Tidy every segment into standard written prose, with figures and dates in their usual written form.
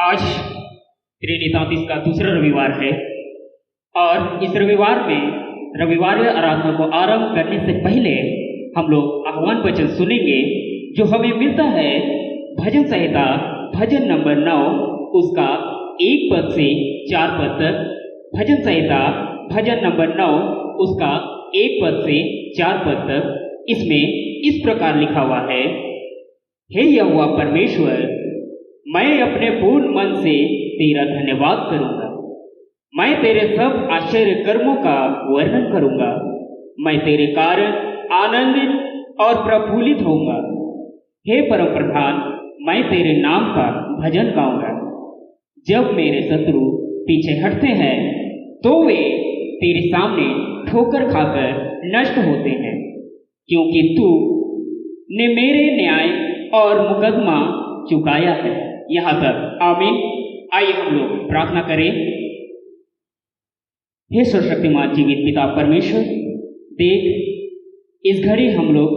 आज त्रिनितातीस का दूसरा रविवार है और इस रविवार में रविवार आराधना को आरंभ करने से पहले हम लोग आह्वान वचन सुनेंगे जो हमें मिलता है भजन संहिता भजन नंबर 9 उसका 1 पद से 4 पद तक। भजन संहिता भजन नंबर 9 उसका 1 पद से 4 पद तक। इसमें इस प्रकार लिखा हुआ है, हे यहोवा परमेश्वर, मैं अपने पूर्ण मन से तेरा धन्यवाद करूंगा। मैं तेरे सब आश्चर्य कर्मों का वर्णन करूंगा। मैं तेरे कारण आनंदित और प्रफुल्लित होऊंगा। हे परम प्रधान, मैं तेरे नाम का भजन गाऊंगा। जब मेरे शत्रु पीछे हटते हैं तो वे तेरे सामने ठोकर खाकर नष्ट होते हैं, क्योंकि तू ने मेरे न्याय और मुकदमा चुकाया है। यहाँ तक आमीन। आइए हम लोग प्रार्थना करें। हे सर्वशक्तिमान जीवित पिता परमेश्वर, देख इस घड़ी हम लोग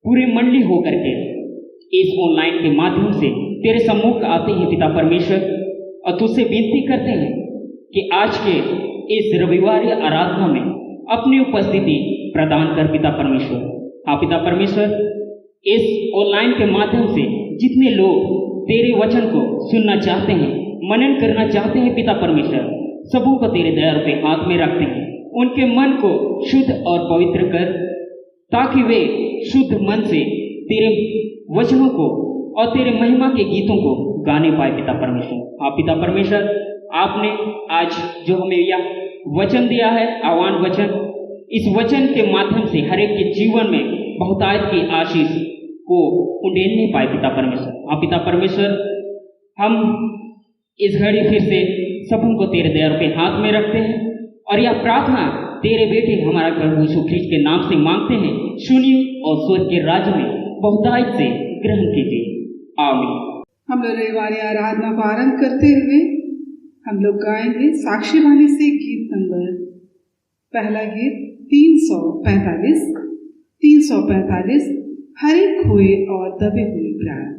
पूरी मंडली होकर के इस ऑनलाइन के माध्यम से तेरे सम्मुख आते हैं पिता परमेश्वर, और तुझसे विनती करते हैं कि आज के इस रविवार आराधना में अपनी उपस्थिति प्रदान कर पिता परमेश्वर। हाँ पिता परमेश्वर, इस ऑनलाइन के माध्यम से जितने लोग तेरे वचन को सुनना चाहते हैं, मनन करना चाहते हैं पिता परमेश्वर, सबों को तेरे दया पे हाथ में रखते हैं। उनके मन को शुद्ध और पवित्र कर, ताकि वे शुद्ध मन से तेरे वचनों को और तेरे महिमा के गीतों को गाने पाए पिता परमेश्वर। हाँ पिता परमेश्वर, आपने आज जो हमें यह वचन दिया है, आह्वान वचन, इस वचन के माध्यम से हर एक के जीवन में बहुतायत की आशीष को उंडेलने पाए पिता परमेश्वर। हाँ पिता परमेश्वर, हम इस घड़ी फिर से सबों को तेरे दया के हाथ में रखते हैं और यह प्रार्थना तेरे बेटे हमारा प्रभु यीशु ख्रीस्त के नाम से मांगते हैं। सुनिए और स्वर्ग के राज्य में बहुतायत से ग्रहण कीजिए। आमीन। हम लोग रविवार आराधना को आरंभ करते हुए हम लोग गाएंगे साक्षी वाणी से गीत नंबर, पहला गीत 345 हरे खोए और दबे हुए प्राण।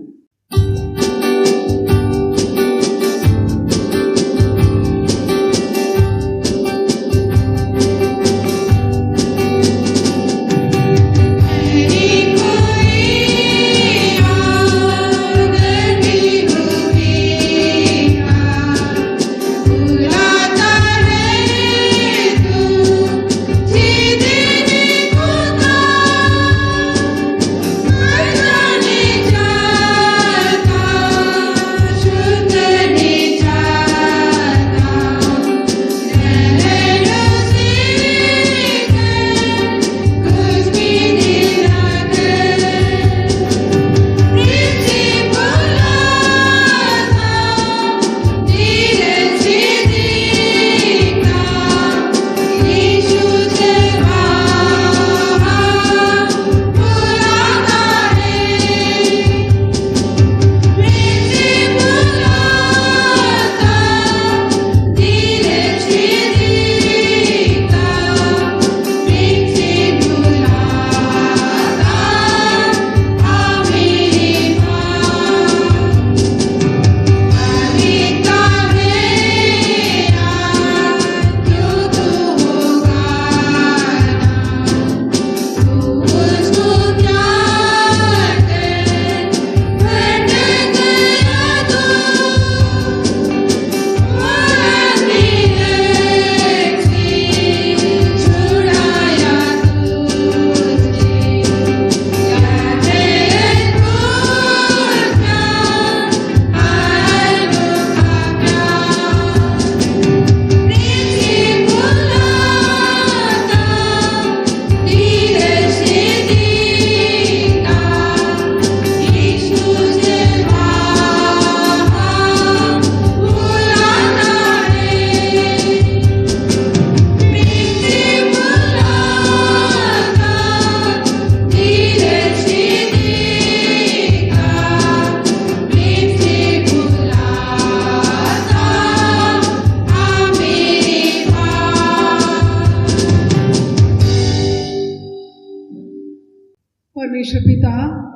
परमेश्वर पिता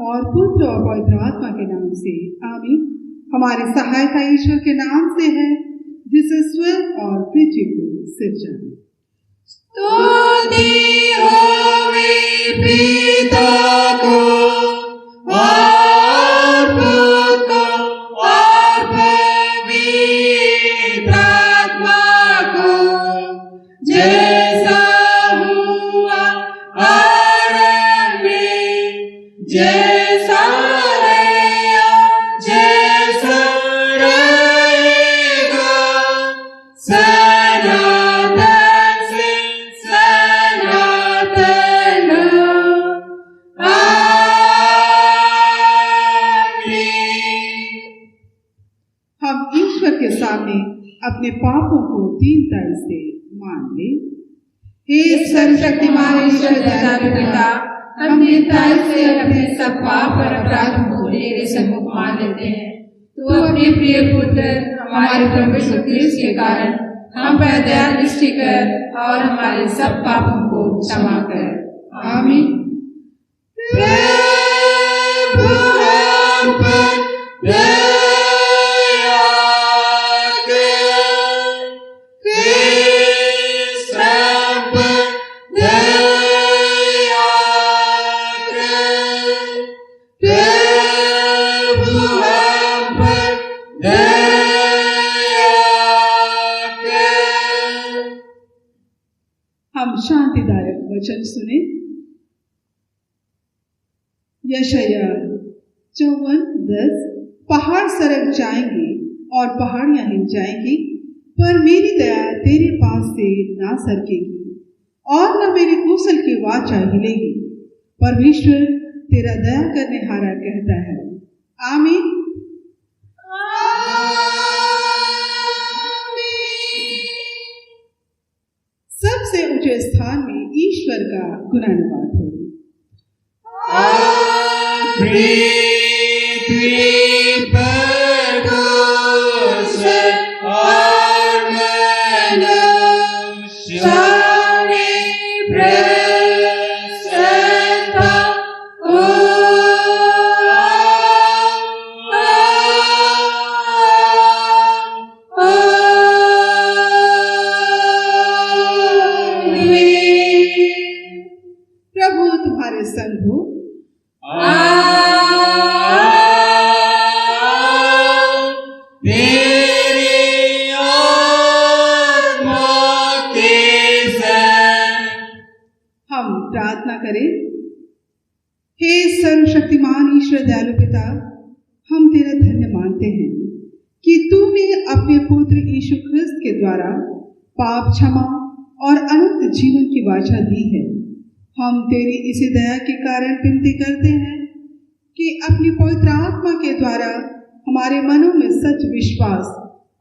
और पुत्र और पवित्र आत्मा के नाम से आमीन। हमारी सहायता ईश्वर के नाम से है जिसे स्वर्ग और पृथ्वी को सिरजा। स्तुति होवे पिता को और पुत्र और पवित्र आत्मा को, जैसा हुआ आरंभ में, जैसा रहा, जैसा रहेगा, सनातन से सनातन। आमीन। हम ईश्वर के सामने अपने पापों को दीनता से मान ले। हे सर्वशक्तिमान ईश्वर दयालु पिता, हम दीनताई से अपने सब पाप और अपराधों को तेरे सम्मुख मान लेते हैं। तू अपने प्रिय पुत्र हमारे प्रभु यीशु क्रिस्त के कारण हम पर दया दृष्टि कर और हमारे सब पापों को क्षमा कर। आमीन। प्रभु हम पर दया कर, क्रिस्त हम पर दया कर, प्रभु हम पर दया कर। हम शांतिदायक वचन सुने। यशायाह 54:10। पहाड़ सरक जाएंगे और पहाड़ियां हिल जाएंगी, पर मेरी दया तेरे पास से ना सरकेगी और न मेरी कौशल की वाचा हिलेगी। परमेश्वर तेरा दया करने हारा कहता है। आमीन। सबसे ऊंचे स्थान में ईश्वर का गुणानुवाद हो। पृथ्वी पर घोष और मनुष्य में प्रसन्नता प्रभु तुम्हारे संग हो। हम प्रार्थना करें। हे सर्वशक्तिमान ईश्वर दयालु पिता, हम तेरा धन्य मानते हैं कि तूने अपने पुत्र यीशु ख्रिस्त के द्वारा पाप क्षमा और अनंत जीवन की वाचा दी है। हम तेरी इसी दया के कारण विनती करते हैं कि अपनी पवित्र आत्मा के द्वारा हमारे मनों में सच विश्वास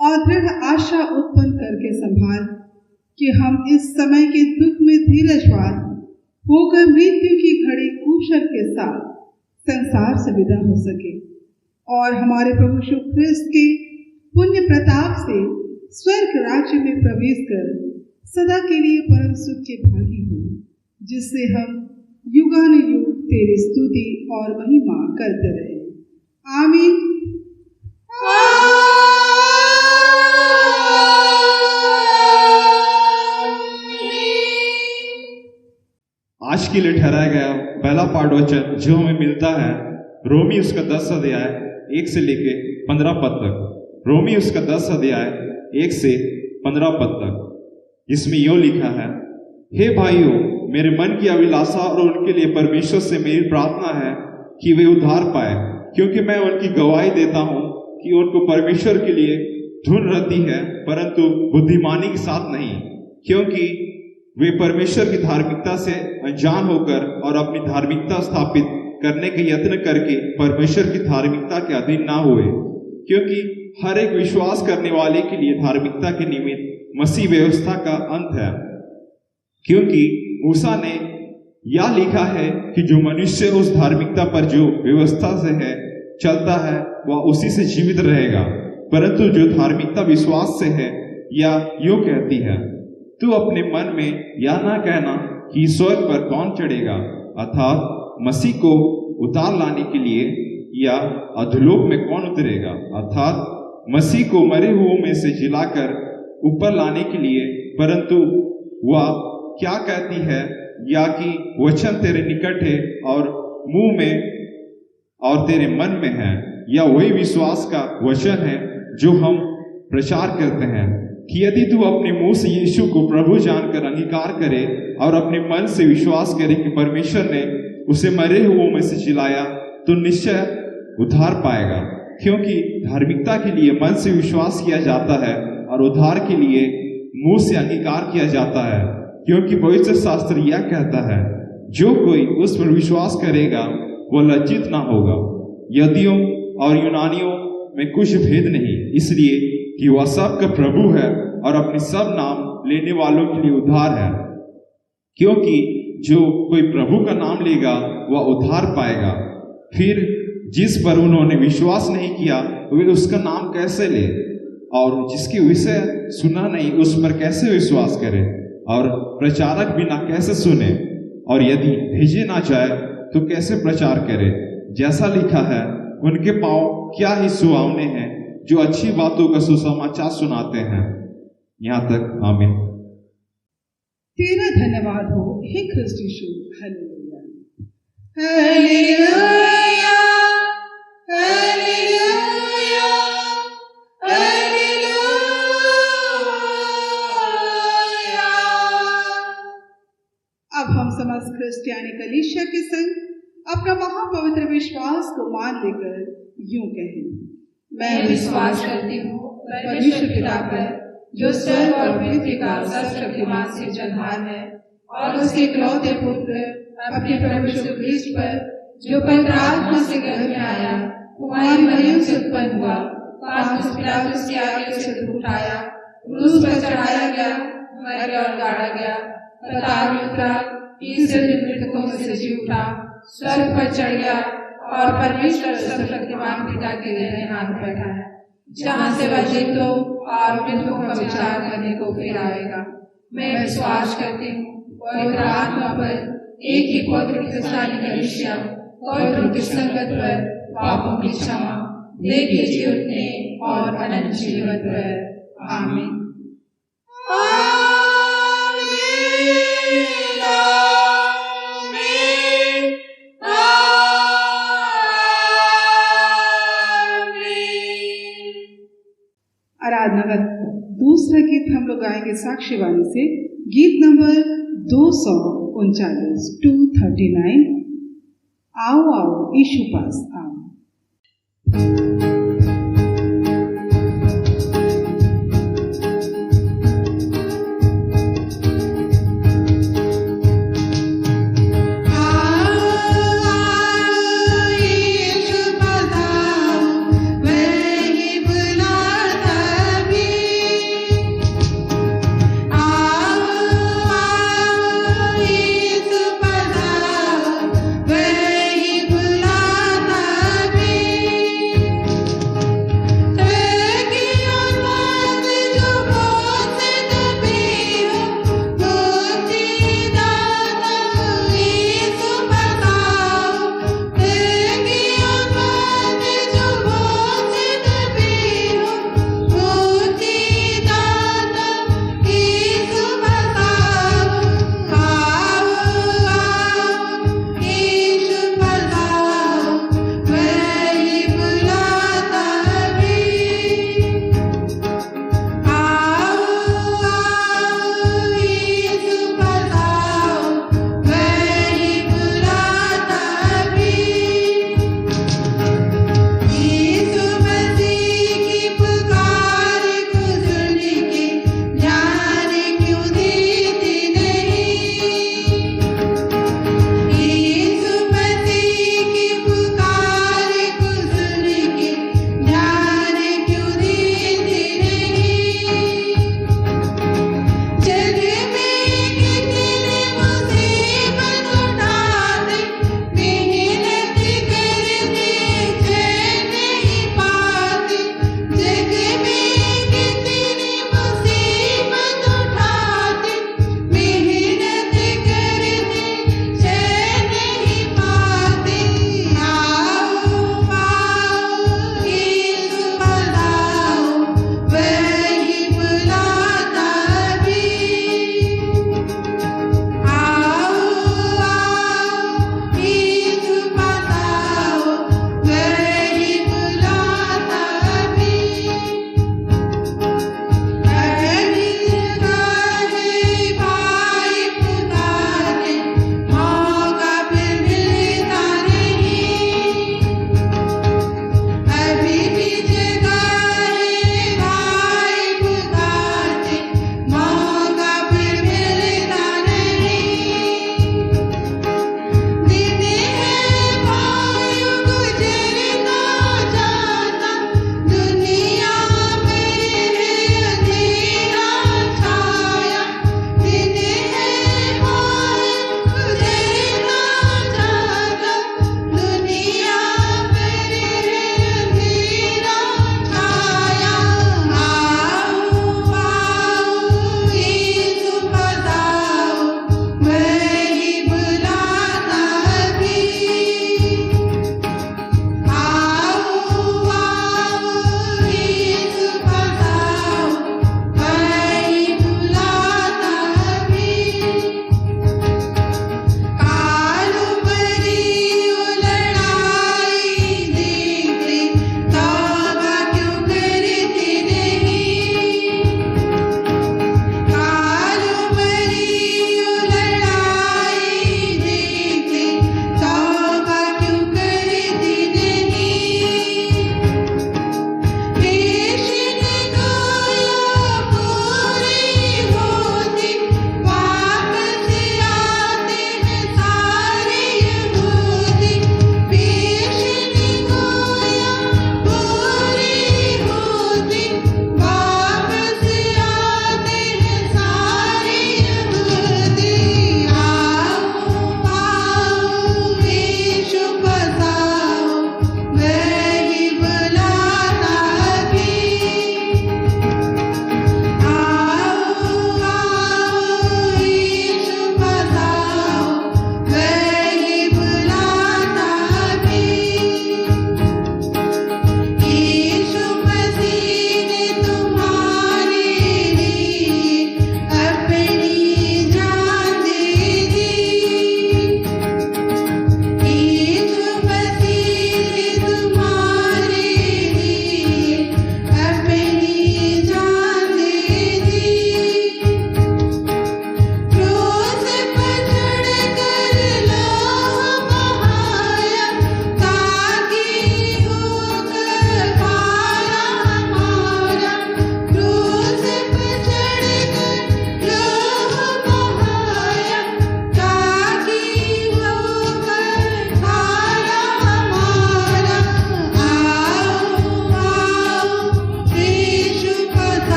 और दृढ़ आशा उत्पन्न करके संभाल कि हम इस समय के दुख में धीरजवान होकर मृत्यु की घड़ी कुशल के साथ संसार से विदा हो सके और हमारे प्रभु यीशु ख्रिस्त के पुण्य प्रताप से स्वर्ग राज्य में प्रवेश कर सदा के लिए परम सुख के भागी हो, जिससे हम युगानुयुग तेरी स्तुति और महिमा करते रहे। आमीन। आज के लिए ठहराया गया पहला पाठ वचन जो हमें मिलता है रोमी उसका 10 अध्याय 1 से लेके 15 पद तक। रोमी उसका 10 अध्याय 1 से 15 पद तक, इसमें यो लिखा है, हे भाइयों, मेरे मन की अभिलाषा और उनके लिए परमेश्वर से मेरी प्रार्थना है कि वे उद्धार पाए, क्योंकि मैं उनकी गवाही देता हूँ कि उनको परमेश्वर के लिए ढूंढ रहती है, परंतु बुद्धिमानी के साथ नहीं, क्योंकि वे परमेश्वर की धार्मिकता से अनजान होकर और अपनी धार्मिकता स्थापित करने के यत्न करके परमेश्वर की धार्मिकता के अधीन ना हुए, क्योंकि हर एक विश्वास करने वाले के लिए धार्मिकता के निमित्त मसीह व्यवस्था का अंत है। क्योंकि मूसा ने यह लिखा है कि जो मनुष्य उस धार्मिकता पर जो व्यवस्था से है चलता है वह उसी से जीवित रहेगा, परंतु जो धार्मिकता विश्वास से है या यूं कहती है, तू अपने मन में यह ना कहना कि स्वर्ग पर कौन चढ़ेगा, अर्थात मसीह को उतार लाने के लिए, या अधोलोक में कौन उतरेगा? अर्थात मसीह को मरे हुओं में से जिलाकर ऊपर लाने के लिए। परंतु वह क्या कहती है? या कि वचन तेरे निकट है और मुंह में और तेरे मन में है। या वही विश्वास का वचन है जो हम प्रचार करते हैं कि यदि तू अपने मुंह से यीशु को प्रभु जानकर अंगीकार करे और अपने मन से विश्वास करे कि परमेश्वर ने उसे मरे हुओं में से जिलाया, तो निश्चय उद्धार पाएगा। क्योंकि धार्मिकता के लिए मन से विश्वास किया जाता है और उद्धार के लिए मुंह से अंगीकार किया जाता है। क्योंकि पवित्र शास्त्र यह कहता है, जो कोई उस पर विश्वास करेगा वह लज्जित ना होगा। यदियों और यूनानियों में कुछ भेद नहीं, इसलिए कि वह सबका प्रभु है और अपने सब नाम लेने वालों के लिए उद्धार है। क्योंकि जो कोई प्रभु का नाम लेगा वह उद्धार पाएगा। फिर जिस पर उन्होंने विश्वास नहीं किया वे उसका नाम कैसे ले? और जिसके विषय सुना नहीं उस पर कैसे विश्वास करे? और प्रचारक बिना कैसे सुने? और यदि भेजे ना जाए तो कैसे प्रचार करे? जैसा लिखा है, उनके पांव क्या ही सुहावने हैं जो अच्छी बातों का सुसमाचार सुनाते हैं। यहाँ तक। आमीन। तेरा धन्यवाद हो हे ख्रिस्त यीशु। हालेलुया, हालेलुया, हालेलुया, हालेलुया। अब हम समस्त क्रिस्टियानी कलीसिया के संग अपना महापवित्र विश्वास को मान लेकर यूं कहें, मैं विश्वास करती हूँ परमेश्वर पिता पर, जो स्वर्ग और पृथ्वी का सर्वशक्तिमान सृजनहार है, और उसके इकलौते पुत्र अपने प्रभु यीशु ख्रीस्त पर, जो पवित्र आत्मा से गर्भ में आया, कुमारी मरियम से उत्पन्न हुआ, पांच पिलातुस के आगे से दुख उठाया, क्रूस पर चढ़ाया गया, मर और गाड़ा गया, पाताल में उतरा, तीसरे दिन मृतकों में से जी उठा, स्वर्ग पर चढ़ गया और परमेश्वर सर्वशक्तिमान पिता के दाहिने हाथ बैठा है, जहाँ से वह जीवितों और मृतकों का विचार करने को फिर आएगा। मैं विश्वास करती हूँ पवित्र आत्मा पर, एक ही पवित्र क्रिस्टियानी कलीसिया, पवित्र की संगत पर, पापों की क्षमा, देह के जी उठने और अनंत जीवन पर। आमीन। आराधना का दूसरा गीत हम लोग गाएंगे साक्षीवाणी से, गीत नंबर 239, 239, आओ आओ यीशु पास आओ। वही बुलाता भी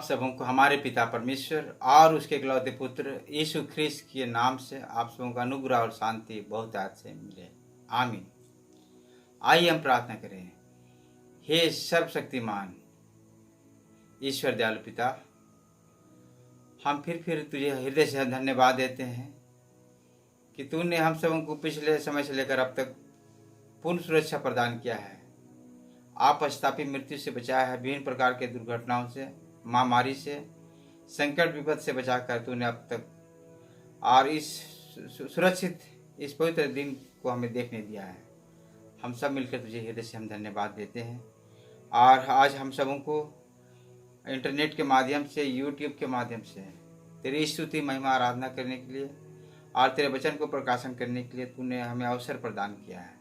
सबों को हमारे पिता परमेश्वर और उसके इकलौते पुत्र यीशु ख्रिस्त के नाम से आप सबों का अनुग्रह और शांति बहुत आज से मिले। आमीन। आइए हम प्रार्थना करें। हे सर्वशक्तिमान ईश्वर दयालु पिता, हम फिर तुझे हृदय से धन्यवाद देते हैं कि तूने हम सबों को पिछले समय से लेकर अब तक पूर्ण सुरक्षा प्रदान किया है। आप पश्चातापी मृत्यु से बचाया है, विभिन्न प्रकार के दुर्घटनाओं से, महामारी से, संकट विपद से बचाकर तूने अब तक और इस सुरक्षित इस पवित्र दिन को हमें देखने दिया है। हम सब मिलकर तुझे हृदय से हम धन्यवाद देते हैं। और आज हम सबों को इंटरनेट के माध्यम से, यूट्यूब के माध्यम से तेरी स्तुति महिमा आराधना करने के लिए और तेरे वचन को प्रकाशन करने के लिए तूने हमें अवसर प्रदान किया है।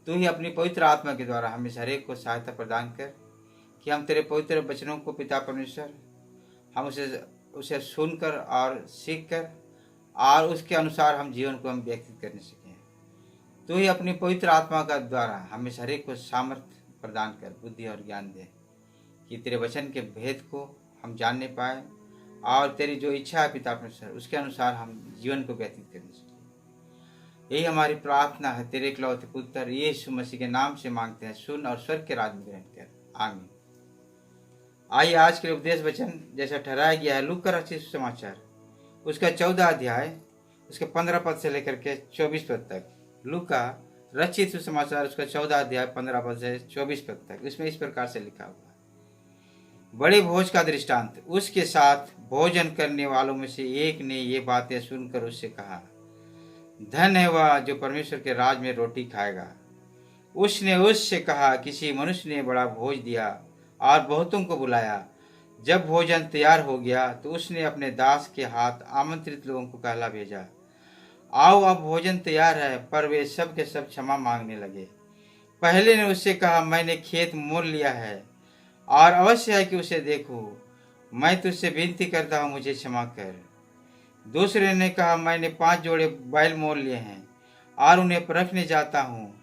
तू ही अपनी पवित्र आत्मा के द्वारा हमें हरेक को सहायता प्रदान कर कि हम तेरे पवित्र वचनों को पिता परमेश्वर हम उसे सुनकर और सीख कर और उसके अनुसार हम जीवन को हम व्यतीत करने सकें। तू ही अपनी पवित्र आत्मा का द्वारा हमें हरेक को सामर्थ्य प्रदान कर, बुद्धि और ज्ञान दे कि तेरे वचन के भेद को हम जानने पाए और तेरी जो इच्छा है पिता परमेश्वर उसके अनुसार हम जीवन को व्यतीत करने सकें। यही हमारी प्रार्थना है, तेरे इकलौते पुत्र यीशु मसीह के नाम से मांगते हैं। सुन और स्वर्ग के राज्य में ग्रहण कर। आमीन। आइए आज के उपदेश वचन जैसा ठहराया गया है लूका रचित सुसमाचार उसका 14 अध्याय उसके 15 पद से लेकर के 24 पद तक। लूका रचित सुसमाचार उसका 14 अध्याय 15 पद से 24 पद तक। इसमें इस प्रकार से लिखा हुआ है, बड़े भोज का दृष्टांत। उसके साथ भोजन करने वालों में से एक ने ये बातें सुनकर उससे कहा, धन है वह जो परमेश्वर के राज में रोटी खाएगा। उसने उससे कहा, किसी मनुष्य ने बड़ा भोज दिया और बहुतों को बुलाया। जब भोजन तैयार हो गया तो उसने अपने दास के हाथ आमंत्रित लोगों को कहला भेजा, आओ अब भोजन तैयार है। पर वे सब के सब क्षमा मांगने लगे। पहले ने उससे कहा, मैंने खेत मोल लिया है और अवश्य है कि उसे देखूं। मैं तुझसे विनती करता हूँ, मुझे क्षमा कर। दूसरे ने कहा, मैंने 5 जोड़े बैल मोल लिए हैं और उन्हें परखने जाता हूँ।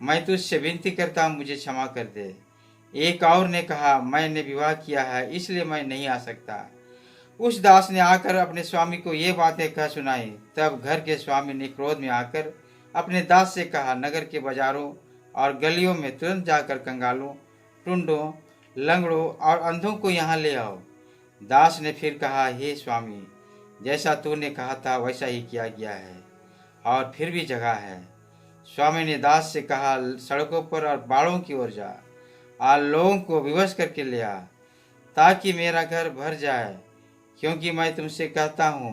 मैं तुझसे विनती करता हूँ, मुझे क्षमा कर दे। एक और ने कहा, मैंने विवाह किया है इसलिए मैं नहीं आ सकता। उस दास ने आकर अपने स्वामी को ये बातें कह सुनाई। तब घर के स्वामी ने क्रोध में आकर अपने दास से कहा, नगर के बाजारों और गलियों में तुरंत जाकर कंगालों, टुंडों, लंगड़ों और अंधों को यहाँ ले आओ। दास ने फिर कहा, हे स्वामी, जैसा तूने कहा था वैसा ही किया गया है और फिर भी जगह है। स्वामी ने दास से कहा, सड़कों पर और बाड़ों की ओर जा और लोगों को विवश करके ले आ, ताकि मेरा घर भर जाए। क्योंकि मैं तुमसे कहता हूँ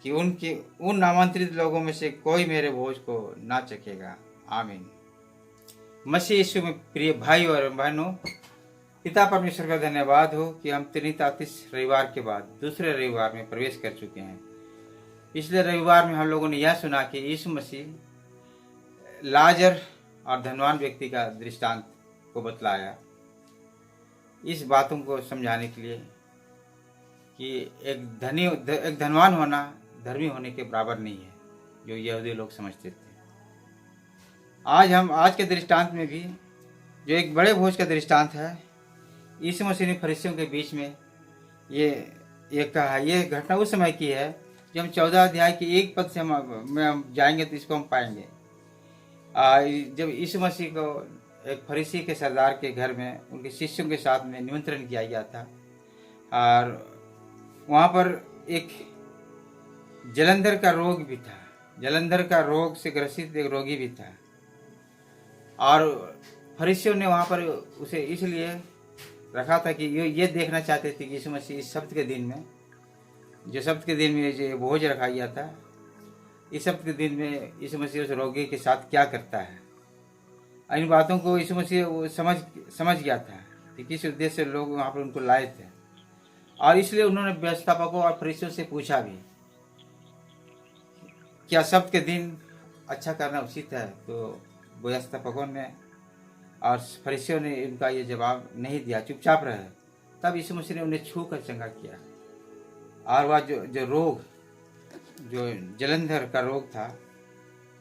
कि उन आमंत्रित लोगों में से कोई मेरे भोज को ना चखेगा। आमीन। मसीह यीशु में प्रिय भाई और बहनों, पिता परमेश्वर का धन्यवाद हो कि हम 33 रविवार के बाद दूसरे रविवार में प्रवेश कर चुके हैं। पिछले रविवार में हम लोगों ने यह सुना कि यीशु मसीह लाजर और धनवान व्यक्ति का दृष्टांत को बतलाया, इस बातों को समझाने के लिए कि एक धनवान होना धर्मी होने के बराबर नहीं है, जो यहूदी लोग समझते थे। आज के दृष्टांत में भी जो एक बड़े भोज का दृष्टांत है, यीशु मसीह ने फरीसियों के बीच में ये कहा। ये घटना उस समय की है जब हम 14 अध्याय के 1 पद से हम जाएंगे तो इसको हम पाएंगे। जब यीशु मसीह को एक फरीसी के सरदार के घर में उनके शिष्यों के साथ में निमंत्रण किया गया था और वहाँ पर एक जलंधर का रोग भी था। जलंधर का रोग से ग्रसित एक रोगी भी था और फरीसियों ने वहाँ पर उसे इसलिए रखा था कि ये देखना चाहते थे कि यीशु मसीह इस सब्त के दिन में जो भोज रखा गया था, इस सब्त के दिन में यीशु मसीह उस रोगी के साथ क्या करता है। इन बातों को यीशु मसीह वो समझ गया था कि किस उद्देश्य से लोग वहाँ पर उनको लाए थे और इसलिए उन्होंने व्यवस्थापकों और फरीसियों से पूछा भी, क्या सब्त के दिन अच्छा करना उचित है? तो व्यवस्थापकों ने और फरीसियों ने इनका ये जवाब नहीं दिया, चुपचाप रहे। तब यीशु मसीह ने उन्हें छू कर चंगा किया और वह जो रोग, जो जलंधर का रोग था,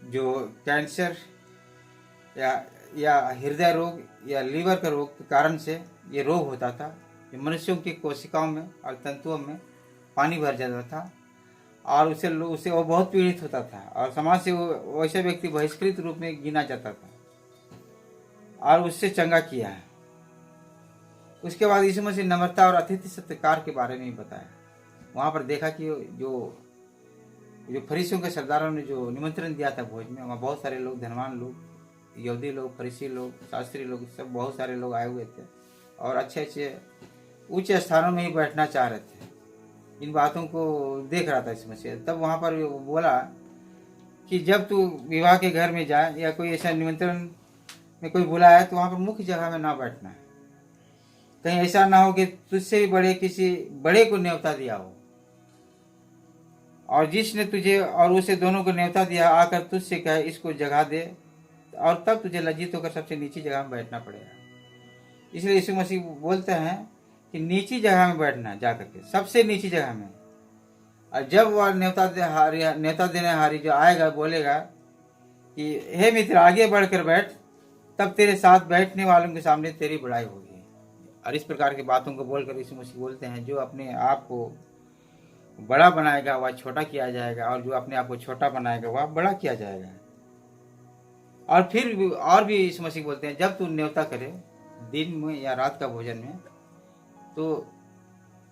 जो कैंसर या हृदय रोग या लीवर का रोग के कारण से ये रोग होता था, जो मनुष्यों की कोशिकाओं में और तंतुओं में पानी भर जाता था और उससे वो बहुत पीड़ित होता था और समाज से वो वैसे व्यक्ति बहिष्कृत रूप में गिना जाता था और उससे चंगा किया है। उसके बाद यीशु मसीह नम्रता और अतिथि सत्कार के बारे में ही बताया। वहाँ पर देखा कि जो फरीसियों के सरदारों ने जो निमंत्रण दिया था भोज में, वहाँ बहुत सारे लोग, धनवान लोग, यहूदी लोग, फरीसी लोग, शास्त्री लोग, सब बहुत सारे लोग आए हुए थे और अच्छे अच्छे उच्च स्थानों में ही बैठना चाह रहे थे। इन बातों को देख रहा था यीशु मसीह। तब वहाँ पर बोला कि जब तू विवाह के घर में जाए या कोई ऐसा निमंत्रण में कोई बुलाया तो वहाँ पर मुख्य जगह में ना बैठना है। कहीं ऐसा ना हो कि तुझसे भी बड़े किसी बड़े को न्योता दिया हो और जिसने तुझे और उसे दोनों को न्योता दिया आकर तुझसे कहे इसको जगह दे, और तब तुझे लज्जित होकर सबसे नीची जगह में बैठना पड़ेगा। इसलिए यीशु मसीह बोलते हैं कि नीची जगह में बैठना, जा करके सबसे नीची जगह में। और जब वह न्योता देने हारी जो आएगा बोलेगा कि हे मित्र आगे बढ़कर बैठ, तब तेरे साथ बैठने वालों के सामने तेरी बड़ाई होगी। और इस प्रकार की बातों को बोलकर यीशु मसीह बोलते हैं जो अपने आप को बड़ा बनाएगा वह छोटा किया जाएगा और जो अपने आप को छोटा बनाएगा वह बड़ा किया जाएगा। और फिर भी यीशु मसीह बोलते हैं जब तू न्योता करे दिन में या रात का भोजन में, तो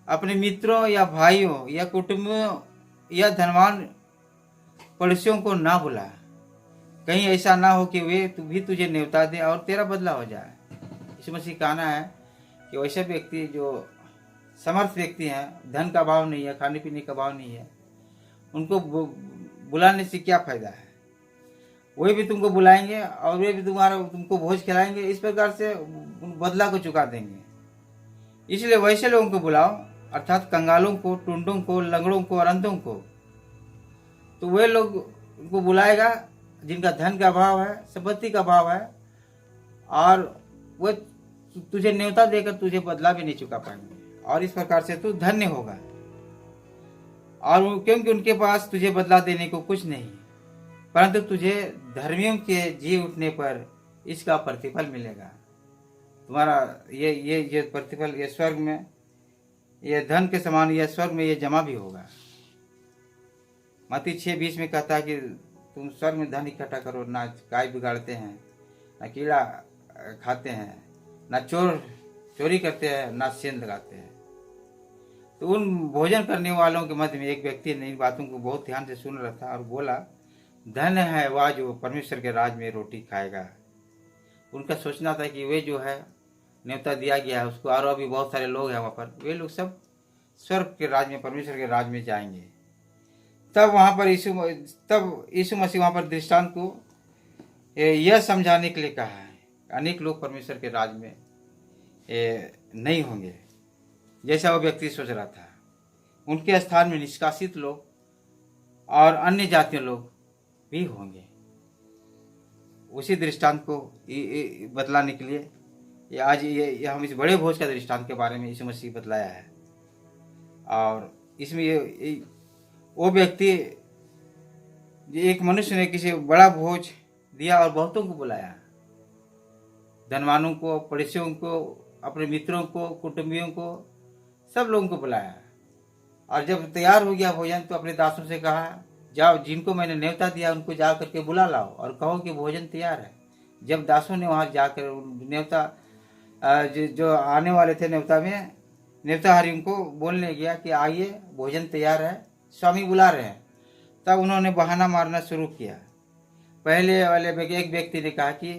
अपने मित्रों या भाइयों या कुटुंबियों या धनवान पड़ोसियों को ना बुला। कहीं ऐसा ना हो कि वे भी तुझे न्योता दे और तेरा बदला हो जाए। यीशु मसीह कहना है कि वैसे व्यक्ति जो समर्थ व्यक्ति हैं, धन का अभाव नहीं है, खाने पीने का अभाव नहीं है, उनको बुलाने से क्या फायदा है। वे भी तुमको बुलाएंगे और वे भी तुमको भोज खिलाएंगे, इस प्रकार से बदला को चुका देंगे। इसलिए वैसे लोगों को बुलाओ, अर्थात कंगालों को, टुंडों को, लंगड़ों को और अंधों को। तो वे लोग उनको बुलाएगा जिनका धन का अभाव है, संपत्ति का अभाव है, और वे तुझे न्योता देकर तुझे बदला भी नहीं चुका पाएंगे और इस प्रकार से तू धन्य होगा। और क्योंकि उनके पास तुझे बदला देने को कुछ नहीं, परंतु तुझे धर्मियों के जी उठने पर इसका प्रतिफल मिलेगा। तुम्हारा ये प्रतिफल ये स्वर्ग में, ये धन के समान ये स्वर्ग में ये जमा भी होगा। मत्ती 6:20 में कहता है कि तुम स्वर्ग में धन इकट्ठा करो, ना गाय बिगाड़ते हैं, ना कीड़ा खाते हैं, ना चोरी करते हैं, ना सेंध लगाते हैं। तो उन भोजन करने वालों के मध्य में एक व्यक्ति ने इन बातों को बहुत ध्यान से सुन रहा था और बोला, धन्य है वह जो परमेश्वर के राज में रोटी खाएगा। उनका सोचना था कि वे जो है न्योता दिया गया है उसको, और अभी बहुत सारे लोग हैं वहाँ पर, वे लोग सब स्वर्ग के राज में, परमेश्वर के राज में जाएंगे। तब यीशु मसीह वहाँ पर दृष्टांत को यह समझाने के लिए कहा है, अनेक लोग परमेश्वर के राज में नहीं होंगे जैसा वो व्यक्ति सोच रहा था। उनके स्थान में निष्कासित लोग और अन्य जातीय लोग भी होंगे। उसी दृष्टांत को बतलाने के लिए आज हम इस बड़े भोज का दृष्टांत के बारे में यीशु मसीह बतलाया है। और इसमें वो व्यक्ति, एक मनुष्य ने किसी बड़ा भोज दिया और बहुतों को बुलाया, धनवानों को, पड़ोसियों को, अपने मित्रों को, कुटुंबियों को, सब लोगों को बुलाया। और जब तैयार हो गया भोजन तो अपने दासों से कहा, जाओ जिनको मैंने न्योता दिया उनको जा करके बुला लाओ और कहो कि भोजन तैयार है। जब दासों ने वहाँ जाकर न्योता जो आने वाले थे न्योता में, न्योताहारी को बोलने गया कि आइए भोजन तैयार है, स्वामी बुला रहे हैं, तब उन्होंने बहाना मारना शुरू किया। पहले वाले एक व्यक्ति ने कहा कि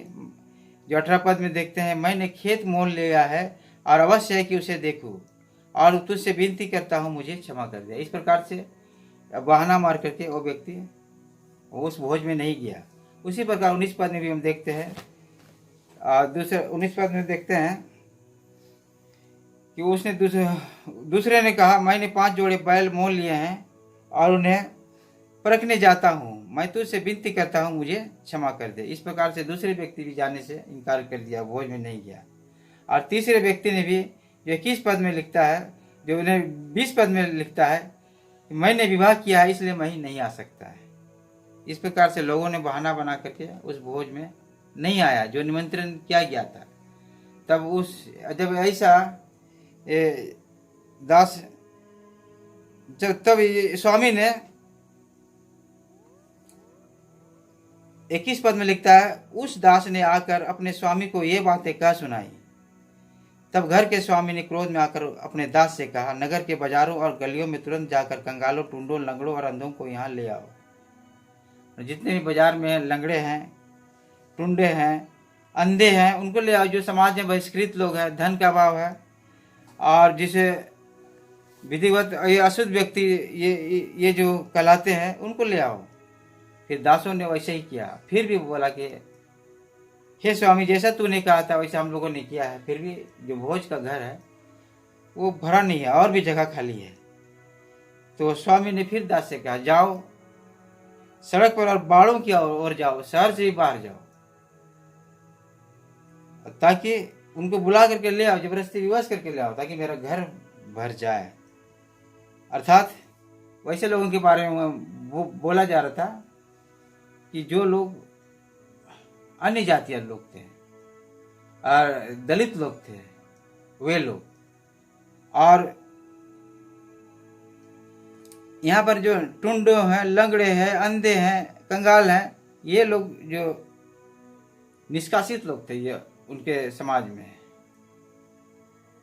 जो 18 पद में देखते हैं, मैंने खेत मोल लिया है और अवश्य है कि उसे देखूं और तुझसे विनती करता हूं मुझे क्षमा कर दे। इस प्रकार से बहाना मार करके वो व्यक्ति उस भोज में नहीं गया। उसी प्रकार 19 पद में भी हम देखते हैं, 19 पद में देखते हैं कि उसने दूसरे ने कहा, मैंने 5 जोड़े बैल मोल लिए हैं और उन्हें परखने जाता हूँ, मैं तुझसे विनती करता हूँ मुझे क्षमा कर दे। इस प्रकार से दूसरे व्यक्ति भी जाने से इनकार कर दिया, भोज में नहीं गया। और तीसरे व्यक्ति ने भी, जो 21 पद में लिखता है, जो उन्हें 20 पद में लिखता है, मैंने विवाह किया है इसलिए मैं ही नहीं आ सकता है। इस प्रकार से लोगों ने बहाना बना करके उस भोज में नहीं आया जो निमंत्रण किया गया था। तब जब ऐसा ये दास जब तब ये स्वामी ने 21 पद में लिखता है, उस दास ने आकर अपने स्वामी को ये बातें कह सुनाई। तब घर के स्वामी ने क्रोध में आकर अपने दास से कहा, नगर के बाजारों और गलियों में तुरंत जाकर कंगालों, टूंडों, लंगड़ों और अंधों को यहाँ ले आओ। जितने भी बाजार में लंगड़े हैं, टूंडे हैं, अंधे हैं, उनको ले आओ। जो समाज में बहिष्कृत लोग हैं, धन का अभाव है, और जिसे विधिवत ये अशुद्ध व्यक्ति ये जो कहलाते हैं, उनको ले आओ। फिर दासों ने वैसे ही किया। फिर भी बोला कि हे स्वामी, जैसा तूने कहा था वैसा हम लोगों ने किया है, फिर भी जो भोज का घर है वो भरा नहीं है, और भी जगह खाली है। तो स्वामी ने फिर दास से कहा, जाओ सड़क पर और बाड़ों की ओर जाओ, शहर से भी बाहर जाओ, ताकि उनको बुला करके ले आओ, जबरदस्ती विवश करके ले आओ, ताकि मेरा घर भर जाए। अर्थात वैसे लोगों के बारे में वो बोला जा रहा था कि जो लोग अन्य जातीय लोग थे और दलित लोग थे, वे लोग। और यहाँ पर जो टुंडो हैं, लंगड़े हैं, अंधे हैं, कंगाल हैं, ये लोग जो निष्कासित लोग थे ये उनके समाज में,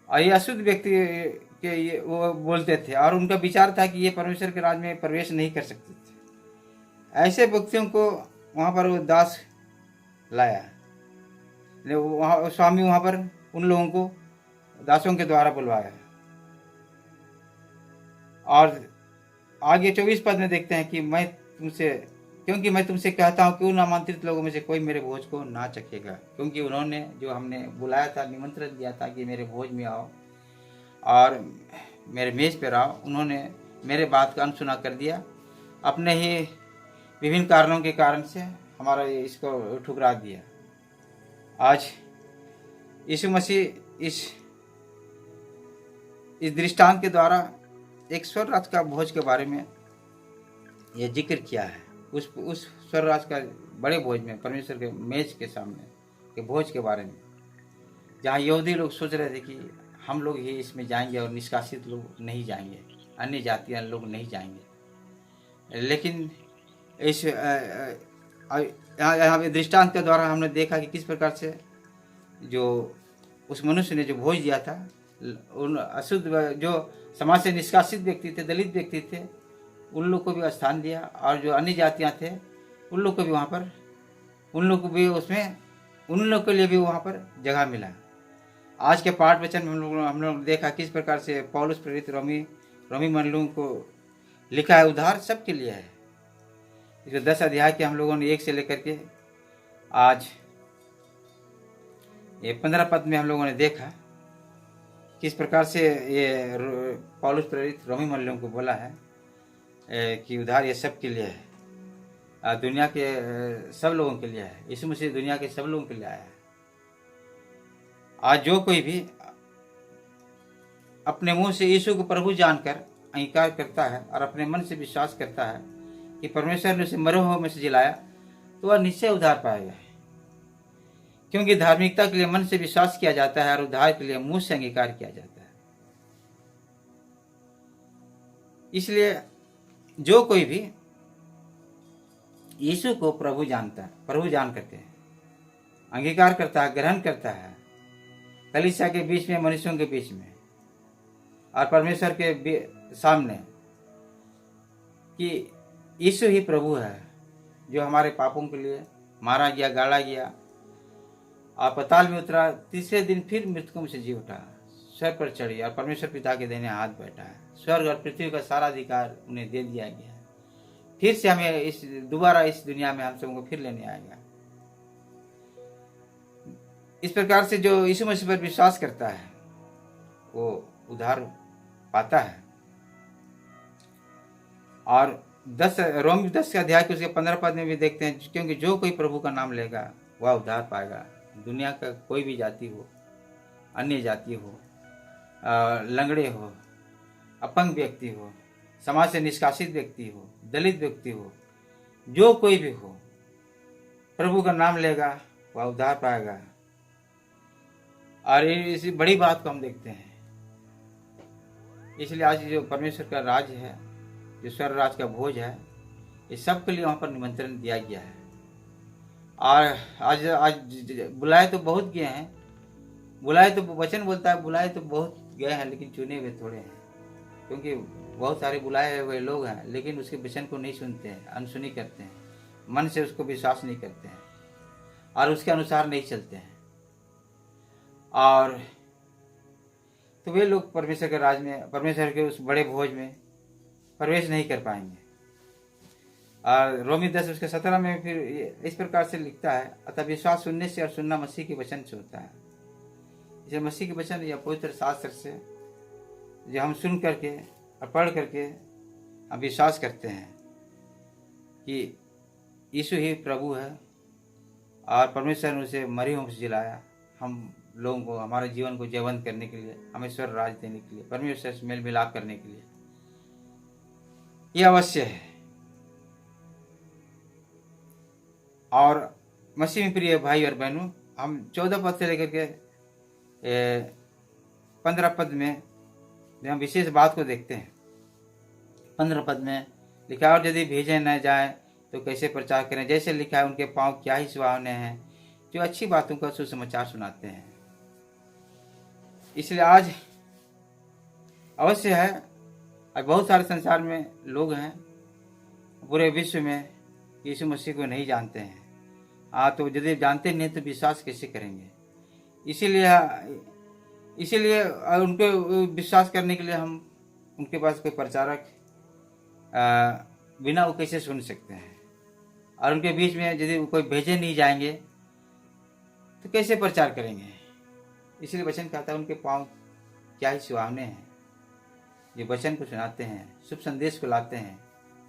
और ये अशुद्ध व्यक्ति के ये वो बोलते थे, और उनका विचार था कि ये परमेश्वर के राज में प्रवेश नहीं कर सकते थे। ऐसे व्यक्तियों को वहाँ पर वो दास लाया। वहाँ स्वामी वहाँ पर उन लोगों को दासों के द्वारा बुलवाया। और आगे 24 पद में देखते हैं कि क्योंकि मैं तुमसे कहता हूँ कि उन आमंत्रित लोगों में से कोई मेरे भोज को ना चखेगा। क्योंकि उन्होंने जो हमने बुलाया था, निमंत्रण दिया था कि मेरे भोज में आओ और मेरे मेज पर आओ, उन्होंने मेरे बात का अनसुना कर दिया। अपने ही विभिन्न कारणों के कारण से हमारा इसको ठुकरा दिया। आज यीशु मसीह इस दृष्टांत के द्वारा एक स्वर्ग राज्य का भोज के बारे में यह जिक्र किया है। उस स्वर्ग राज्य का बड़े भोज में, परमेश्वर के मेज के सामने के भोज के बारे में, जहाँ यहूदी लोग सोच रहे थे कि हम लोग ही इसमें जाएंगे और निष्कासित लोग नहीं जाएंगे, अन्य जातियाँ लोग नहीं जाएंगे। लेकिन इस यहाँ पे दृष्टांत के द्वारा हमने देखा कि किस प्रकार से जो उस मनुष्य ने जो भोज दिया था, उन अशुद्ध जो समाज से निष्कासित व्यक्ति थे, दलित व्यक्ति थे, उन लोग को भी स्थान दिया, और जो अन्य जातियाँ थे उन लोग को भी वहाँ पर, उन लोग को भी उसमें, उन लोग के लिए भी वहाँ पर जगह मिला। आज के पाठ वचन में हम लोग देखा किस प्रकार से पौलुस प्रेरित रोमी मंडलों को लिखा है, उद्धार सबके लिए है। जो 10 अध्याय के हम लोगों ने 1 से लेकर के आज ये 15 पद में हम लोगों ने देखा किस प्रकार से ये पौलुस प्रेरित रोमी मंडलों को बोला है कि उद्धार ये सब के लिए है, दुनिया के सब लोगों के लिए है। यीशु मसीह दुनिया के सब लोगों के लिए आया है। आज जो कोई भी अपने मुंह से यीशु को प्रभु जानकर अंगीकार करता है और अपने मन से विश्वास करता है कि परमेश्वर ने उसे मरे हुए में से जिलाया, तो वह निश्चय उद्धार पाएगा। क्योंकि धार्मिकता के लिए मन से विश्वास किया जाता है और उद्धार के लिए मुंह से अंगीकार किया जाता है। इसलिए जो कोई भी यीशु को प्रभु जानता है, प्रभु जान करते हैं, अंगीकार करता है, ग्रहण करता है, कलीसिया के बीच में, मनुष्यों के बीच में और परमेश्वर के सामने कि यीशु ही प्रभु है, जो हमारे पापों के लिए मारा गया, गाड़ा गया और पाताल में उतरा, तीसरे दिन फिर मृतकों में से जी उठा, स्वर्ग पर चढ़ी और परमेश्वर पिता के देने हाथ बैठा है। स्वर्ग और पृथ्वी का सारा अधिकार उन्हें दे दिया गया है। फिर से हमें दोबारा इस दुनिया में हम सबको फिर लेने आएगा। इस प्रकार से जो यीशु मसीह पर विश्वास करता है वो उद्धार पाता है। और रोमी 10 के अध्याय के उसके 15 पद में भी देखते हैं, क्योंकि जो कोई प्रभु का नाम लेगा वह उद्धार पाएगा। दुनिया का कोई भी जाति हो, अन्य जाति हो, लंगड़े हो, अपंग व्यक्ति हो, समाज से निष्कासित व्यक्ति हो, दलित व्यक्ति हो, जो कोई भी हो, प्रभु का नाम लेगा वह उद्धार पाएगा। और इसी बड़ी बात को हम देखते हैं इसलिए आज जो परमेश्वर का राज है, जो स्वर्ग राज का भोज है, ये सबके लिए वहाँ पर निमंत्रण दिया गया है। और आज आज बुलाए तो बहुत गए हैं, बुलाए तो वचन बोलता है बुलाए तो बहुत गए हैं, लेकिन चुने हुए थोड़े हैं। क्योंकि बहुत सारे बुलाए हुए लोग हैं, लेकिन उसके वचन को नहीं सुनते हैं, अनसुनी करते हैं, मन से उसको विश्वास नहीं करते हैं और उसके अनुसार नहीं चलते हैं। और तो वे लोग परमेश्वर के राज में, परमेश्वर के उस बड़े भोज में प्रवेश नहीं कर पाएंगे। और रोमी 10 उसके 17 में फिर इस प्रकार से लिखता है, अतः विश्वास सुनने से और सुनना मसीह के वचन से होता है। इसे मसीह के वचन या पवित्र शास्त्र से जो हम सुन करके और पढ़ करके हम विश्वास करते हैं कि यीशु ही प्रभु है और परमेश्वर ने उसे मरे हुओं से जिलाया, हम लोगों को हमारे जीवन को जीवंत करने के लिए, हमें स्वर्ग राज देने के लिए, परमेश्वर से मेल मिलाप करने के लिए। यह अवश्य है। और मसीह में प्रिय भाई और बहनों, हम 14 पद से लेकर के 15 पद में हम विशेष बात को देखते हैं। 15 पद में लिखा, और यदि भेजे न जाए तो कैसे प्रचार करें, जैसे लिखा है उनके पांव क्या ही सुहावने हैं जो अच्छी बातों का सुसमाचार सुनाते हैं। इसलिए आज अवश्य है, आज बहुत सारे संसार में लोग हैं पूरे विश्व में यीशु मसीह को नहीं जानते हैं। तो यदि जानते नहीं तो विश्वास कैसे करेंगे। इसीलिए उनके विश्वास करने के लिए हम उनके पास कोई प्रचारक बिना वो कैसे सुन सकते हैं। और उनके बीच में यदि कोई भेजे नहीं जाएंगे तो कैसे प्रचार करेंगे। इसलिए वचन कहता है उनके पांव क्या ही सुहावने हैं, ये वचन को सुनाते हैं, शुभ संदेश को लाते हैं,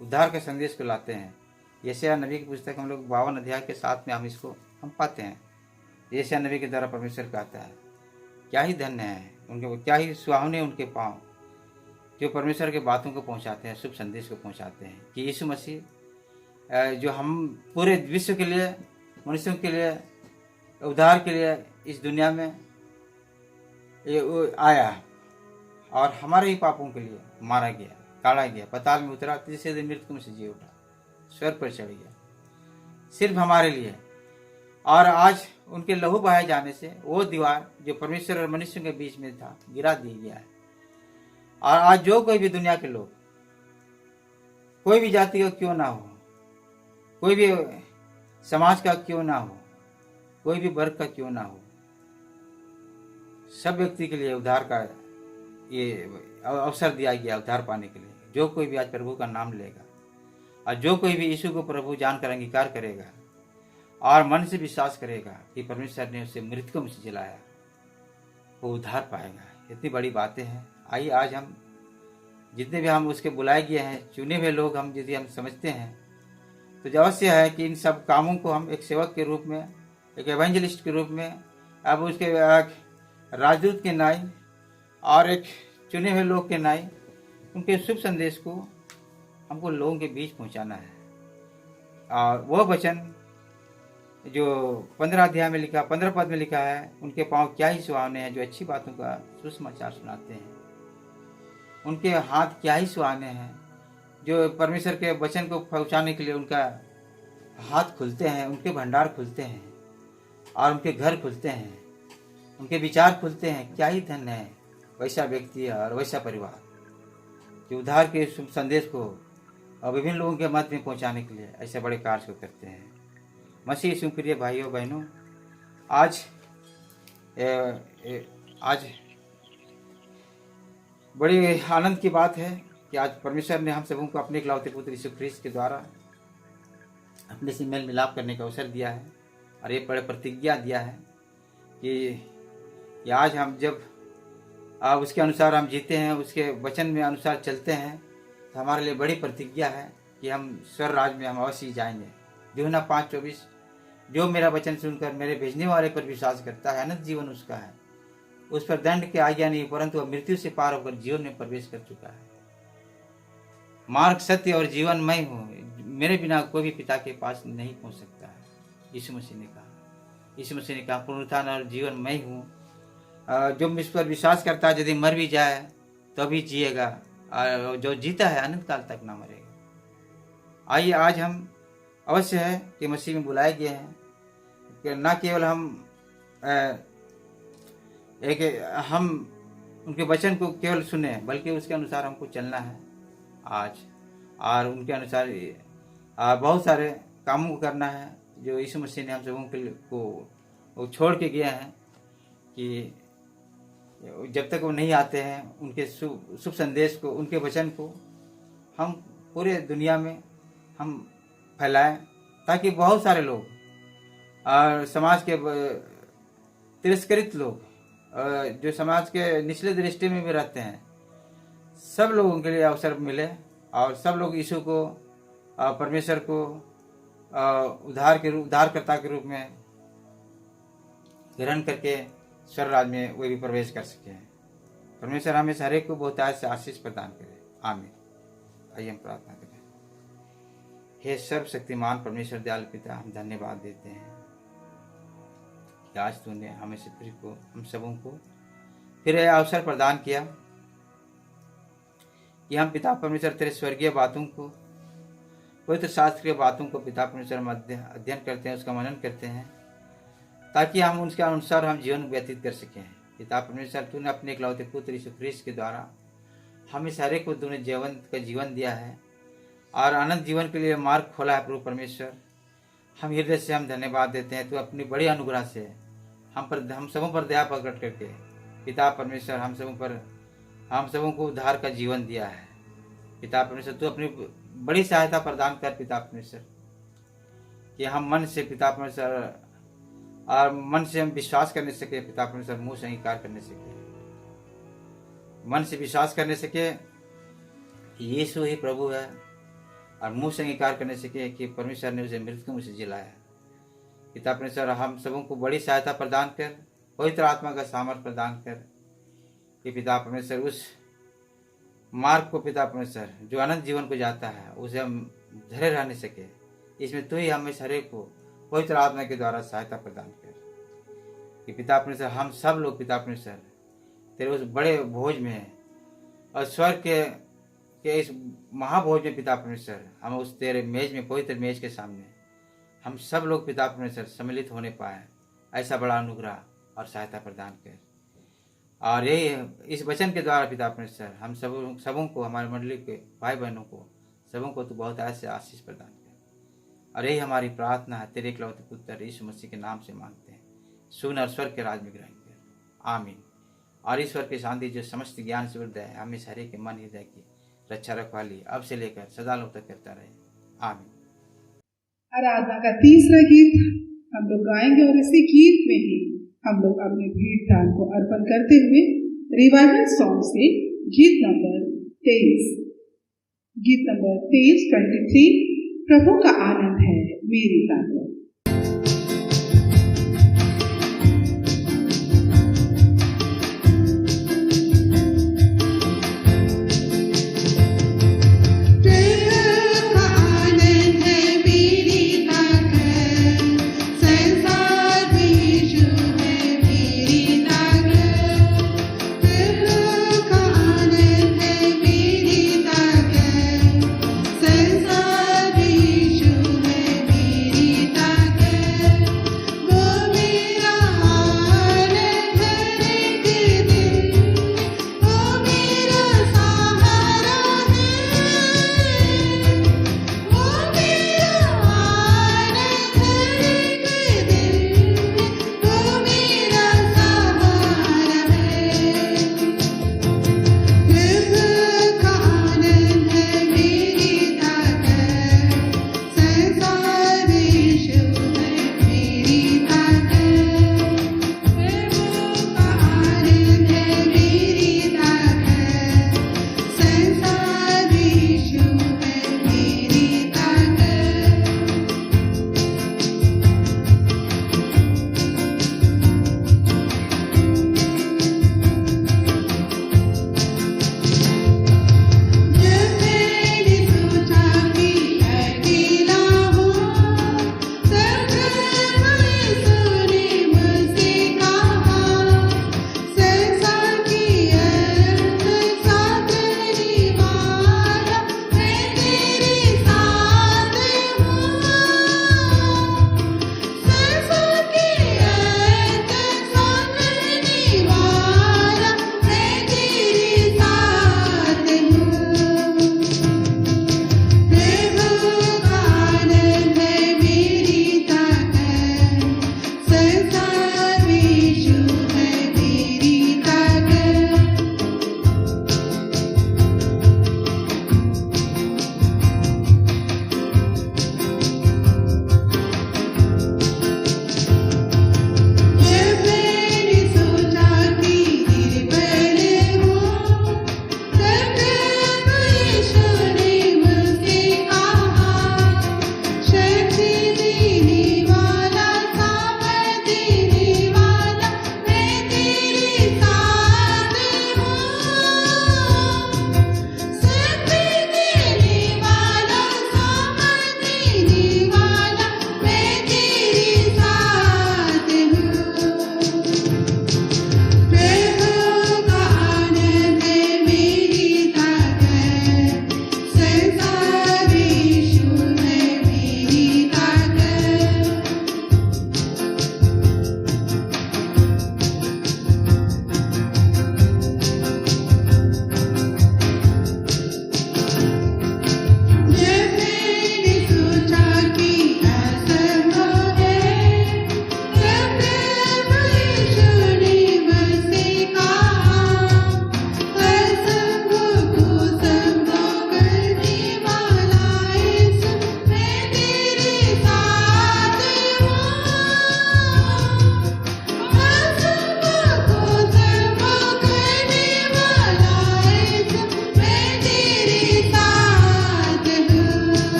उद्धार के संदेश को लाते हैं। यशायाह नबी की पुस्तक हम लोग 52 अध्याय के 7 में हम पाते हैं। यशायाह नबी के द्वारा परमेश्वर कहता है क्या ही धन्य है उनके, क्या ही सुहावने उनके पांव जो परमेश्वर के बातों को पहुंचाते हैं, शुभ संदेश को पहुंचाते हैं कि यीशु मसीह जो हम पूरे विश्व के लिए, मनुष्यों के लिए, उद्धार के लिए इस दुनिया में आया और हमारे ही पापों के लिए मारा गया, काढ़ा गया, पाताल में उतरा, तीसरे दिन मृत्यु में से जी उठा, स्वर्ग पर चढ़ गया सिर्फ हमारे लिए। और आज उनके लहू बहाए जाने से वो दीवार जो परमेश्वर और मनुष्य के बीच में था गिरा दिया गया है। और आज जो कोई भी दुनिया के लोग, कोई भी जाति का क्यों ना हो, कोई भी समाज का क्यों ना हो, कोई भी वर्ग का क्यों ना हो, सब व्यक्ति के लिए उद्धार का ये अवसर दिया गया उद्धार पाने के लिए। जो कोई भी आज प्रभु का नाम लेगा और जो कोई भी यीशु को प्रभु जानकर अंगीकार करेगा और मन से विश्वास करेगा कि परमेश्वर ने उसे मृतकों में से जिलाया, वो उद्धार पाएगा। इतनी बड़ी बातें हैं। आइए आज हम जितने भी हम उसके बुलाए गए हैं, चुने हुए लोग हम यदि हम समझते हैं तो अवश्य है कि इन सब कामों को हम एक सेवक के रूप में, एक एवेंजलिस्ट के रूप में, अब उसके राजदूत के नाई और एक चुने हुए लोग के नाई, उनके शुभ संदेश को हमको लोगों के बीच पहुंचाना है। और वह वचन जो 15 अध्याय में लिखा, 15 पद में लिखा है, उनके पांव क्या ही सुहावने हैं जो अच्छी बातों का सुसमाचार सुनाते हैं। उनके हाथ क्या ही सुहावने हैं जो परमेश्वर के वचन को पहुंचाने के लिए उनका हाथ खुलते हैं, उनके भंडार खुलते हैं और उनके घर खुलते हैं, उनके विचार खुलते हैं। क्या ही धन्य है वैसा व्यक्ति और वैसा परिवार जो उद्धार के शुभ संदेश को और विभिन्न लोगों के मध्य में पहुंचाने के लिए ऐसे बड़े कार्य को करते हैं। मसीह यीशु प्रिय भाइयों बहनों, आज बड़ी आनंद की बात है कि आज परमेश्वर ने हम सबों को अपने इकलौते पुत्र यीशु ख्रीस्त के द्वारा अपने से मेल मिलाप करने का अवसर दिया है और ये बड़े प्रतिज्ञा दिया है कि आज हम जब उसके अनुसार हम जीते हैं, उसके वचन में अनुसार चलते हैं, तो हमारे लिए बड़ी प्रतिज्ञा है कि हम स्वर्ग राज में हम अवश्य जाएंगे। यूहन्ना 5:24, जो मेरा वचन सुनकर मेरे भेजने वाले पर विश्वास करता है अनंत जीवन उसका है, उस पर दंड की आज्ञा नहीं परंतु वह मृत्यु से पार होकर जीवन में प्रवेश कर चुका है। मार्ग, सत्य और जीवन मैं हूँ, मेरे बिना कोई भी पिता के पास नहीं पहुँच सकता है। यीशु मसीह ने कहा पुनरुत्थान और जीवन मैं हूँ। जो मुझ पर विश्वास करता है यदि मर भी जाए तो भी जिएगा, और जो जीता है अनंत काल तक ना मरेगा। आइए आज हम अवश्य है कि मसीह में बुलाए गए हैं कि न केवल हम उनके वचन को केवल सुने, बल्कि उसके अनुसार हमको चलना है आज, और उनके अनुसार बहुत सारे कामों को करना है जो यीशु मसीह ने हम सबों के को छोड़ के गए हैं, कि जब तक वो नहीं आते हैं उनके शुभ संदेश को, उनके वचन को हम पूरे दुनिया में हम फैलाएं, ताकि बहुत सारे लोग और समाज के तिरस्कृत लोग, जो समाज के निचले दृष्टि में भी रहते हैं, सब लोगों के लिए अवसर मिले और सब लोग यीशु को, परमेश्वर को उद्धारकर्ता के रूप में ग्रहण करके स्वर्ग राज्य में वे भी प्रवेश कर सके। परमेश्वर हमें हर एक को बहुतायत से आशीष प्रदान करे। आमीन। आइए हम प्रार्थना करें। हे सर्वशक्तिमान परमेश्वर दयालु पिता, हम धन्यवाद देते हैं कि आज तूने हमें से फिर को, हम सबों को फिर यह अवसर प्रदान किया कि हम पिता परमेश्वर तेरे स्वर्गीय बातों को, पवित्र शास्त्र की बातों को पिता परमेश्वर में अध्ययन करते हैं, उसका मनन करते हैं, ताकि हम उसके अनुसार हम जीवन व्यतीत कर सकें। पिता परमेश्वर तूने अपने इकलौते पुत्र यीशु ख्रीस्त के द्वारा हमें सारे को तूने जीवन दिया है और अनंत जीवन के लिए मार्ग खोला है। प्रभु परमेश्वर, हम हृदय से हम धन्यवाद देते हैं। तू अपनी बड़ी अनुग्रह से हम सबों पर दया प्रकट करके पिता परमेश्वर हम सबों को उद्धार का जीवन दिया है। पिता परमेश्वर तू अपनी बड़ी सहायता प्रदान कर पिता परमेश्वर, कि हम मन से पिता परमेश्वर और मन से हम विश्वास करने सके पिता परमेश्वर, मुंह से अंगीकार करने सके, मन से विश्वास करने सके कि यीशु ही प्रभु है, और मुंह से अंगीकार करने सके कि परमेश्वर ने उसे मृत्यु में से जिलाया। पिता परमेश्वर हम सबों को बड़ी सहायता प्रदान कर, पवित्र आत्मा का सामर्थ्य प्रदान कर, कि पिता परमेश्वर उस मार्ग को पिता परमेश्वर जो अनंत जीवन को जाता है उसे हम धरे रहने सके। इसमें तो ही हमें हर को पवित्र आत्मा के द्वारा सहायता प्रदान कर, कि पिता परमेश्वर हम सब लोग पिता परमेश्वर तेरे उस बड़े भोज में और स्वर्ग के इस महाभोज में पिता परमेश्वर हम उस तेरे मेज में, पवित्र मेज के सामने हम सब लोग पिता परमेश्वर सम्मिलित होने पाए। ऐसा बड़ा अनुग्रह और सहायता प्रदान कर, और यही इस वचन के द्वारा पिता परमेश्वर हम सबों को, हमारे मंडली के भाई बहनों को, सबों को तो बहुत ऐसे आशीष प्रदान कर। और यही हमारी प्रार्थना है, तेरे इकलौते पुत्र यीशु मसीह के नाम से मांगते हैं। सुन और स्वर्ग के राज में ग्रहण कर। आमीन। और ईश्वर की शांति जो समस्त ज्ञान से ऊर्ध्व है, हमें सारे के मन हृदय की रक्षा रखवाली अब से लेकर सदा लोग तक करता रहे। आमीन। आराधना का तीसरा गीत हम लोग गाएंगे, और इसी गीत में ही हम लोग अपने भेंट दान को अर्पण करते हुए रिवाइवल सॉन्ग से गीत नंबर 23 प्रभु का आनंद है मेरी ताकत। संसार यीशु है मेरी ताकत।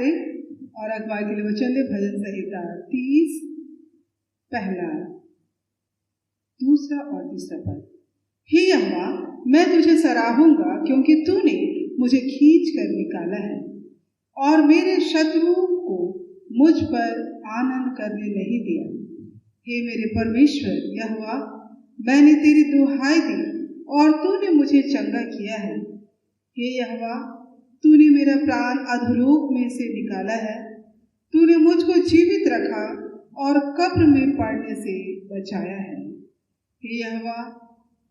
करें और अगुवाई के लिए वचन दे। भजन संहिता 30 पहला, दूसरा और तीसरा पद। हे यहोवा, मैं तुझे सराहूंगा क्योंकि तूने मुझे खींच कर निकाला है और मेरे शत्रुओं को मुझ पर आनंद करने नहीं दिया। हे मेरे परमेश्वर यहोवा, मैंने तेरी दुहाई दी और तूने मुझे चंगा किया है। हे यहोवा, तूने मेरा प्राण अधोलोक में से निकाला है। तूने मुझको जीवित रखा और कब्र में पड़ने से बचाया है। हे यहोवा,